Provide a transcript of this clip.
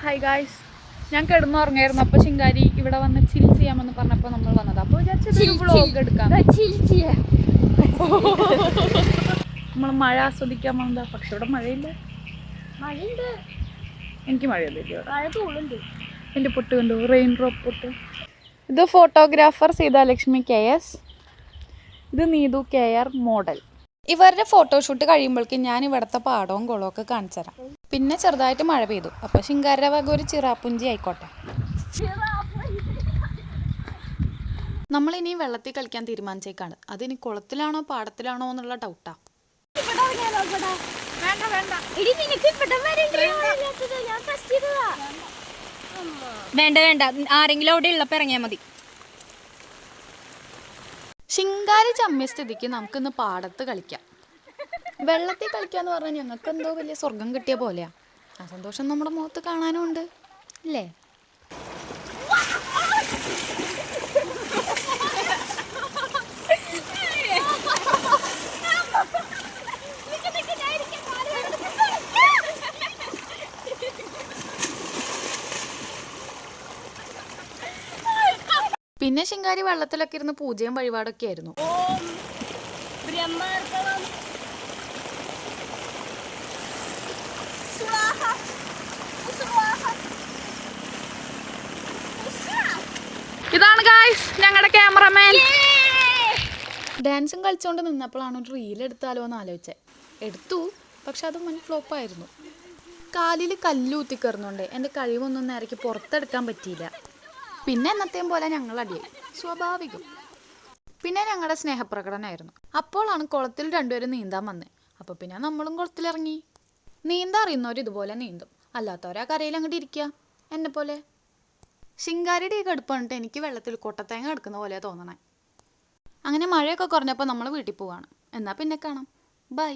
Hi guys, ഞാൻ കിടന്നുറങ്ങായിരുന്നു. അപ്പോൾ ശിങ്കാരി ഇവിടെ വന്ന് ചിൽ ചെയ്യാമെന്ന് പറഞ്ഞപ്പോൾ നമ്മൾ വന്നത്. അപ്പോൾ വിചാരിച്ചൊരു വ്ളോഗ് എടുക്കാം. നമ്മൾ മഴ ആസ്വദിക്കാൻ വന്നതാ. പക്ഷെ ഇവിടെ മഴയില്ല. എനിക്ക് മഴയൊന്നുമില്ല. എൻ്റെ പൊട്ട് കണ്ടു, റെയിൻ ഡ്രോപ്പ് പൊട്ട്. ഇത് ഫോട്ടോഗ്രാഫർ സീതാലക്ഷ്മി KS. ഇത് നീതു KR മോഡൽ. ഇവരുടെ ഫോട്ടോഷൂട്ട് കഴിയുമ്പോഴേക്കും ഞാൻ ഇവിടുത്തെ പാടവും കുളവും ഒക്കെ കാണിച്ചു തരാം. പിന്നെ ചെറുതായിട്ട് മഴ പെയ്തു. അപ്പോൾ ശിങ്കാരുടെ വക ഒരു ചിറാപ്പുഞ്ചി ആയിക്കോട്ടെ. നമ്മളിനി വെള്ളത്തിൽ കളിക്കാൻ തീരുമാനിച്ചേക്കാണ്. അതിനി കുളത്തിലാണോ പാടത്തിലാണോ എന്നുള്ള ഡൗട്ടാ. വേണ്ട വേണ്ട, ആരെങ്കിലും അവിടെ ഉള്ളപ്പോ ഇറങ്ങിയാൽ മതി. ശിങ്കാരി ചമ്മിയ സ്ഥിതിക്ക് നമുക്കിന്ന് പാടത്ത് കളിക്കാം. വെള്ളത്തിൽ കളിക്കാന്ന് പറഞ്ഞാൽ ഞങ്ങൾക്ക് എന്തോ വലിയ സ്വർഗം കിട്ടിയ പോലെയാ. ആ സന്തോഷം നമ്മുടെ മുഖത്ത് കാണാനും ഉണ്ട് അല്ലേ? പിന്നെ ശിങ്കാരി വെള്ളത്തിലൊക്കെ ഇരുന്ന് പൂജയും വഴിപാടൊക്കെ ആയിരുന്നു. ഇതാണ് ഗായ്സ് ഞങ്ങളുടെ ക്യാമറമാൻ. ഡാൻസും കളിച്ചോണ്ട് നിന്നപ്പോഴാണ് ഒരു റീൽ എടുത്താലോ എന്ന് ആലോചിച്ചത്. എടുത്തു, പക്ഷെ അത് മുൻ ഫ്ലോപ്പായിരുന്നു. കാലിൽ കല്ലൂത്തി കയറുന്നുണ്ട്. എൻ്റെ കഴിവൊന്നും നേരേക്ക് പുറത്തെടുക്കാൻ പറ്റിയില്ല. പിന്നെ എന്നത്തെയും പോലെ ഞങ്ങൾ അടിയായി, സ്വാഭാവികം. പിന്നെ ഞങ്ങളുടെ സ്നേഹപ്രകടനമായിരുന്നു. അപ്പോഴാണ് കുളത്തിൽ രണ്ടുപേരും നീന്താൻ വന്നത്. അപ്പോൾ പിന്നെ നമ്മളും കുളത്തിലിറങ്ങി. നീന്താൻ അറിയുന്നവർ ഇതുപോലെ നീന്തും, അല്ലാത്തവരാ കരയിൽ അങ്ങോട്ട് ഇരിക്കുക എന്നെ പോലെ. ശിങ്കാരിയുടെ ഈ കടുപ്പ് കണ്ടിട്ട് എനിക്ക് വെള്ളത്തിൽ കൊട്ടത്തേങ്ങ എടുക്കുന്ന പോലെ തോന്നണേ. അങ്ങനെ മഴയൊക്കെ കുറഞ്ഞപ്പോൾ നമ്മൾ വീട്ടിൽ പോവാണ്. എന്നാൽ പിന്നെ കാണാം. ബൈ.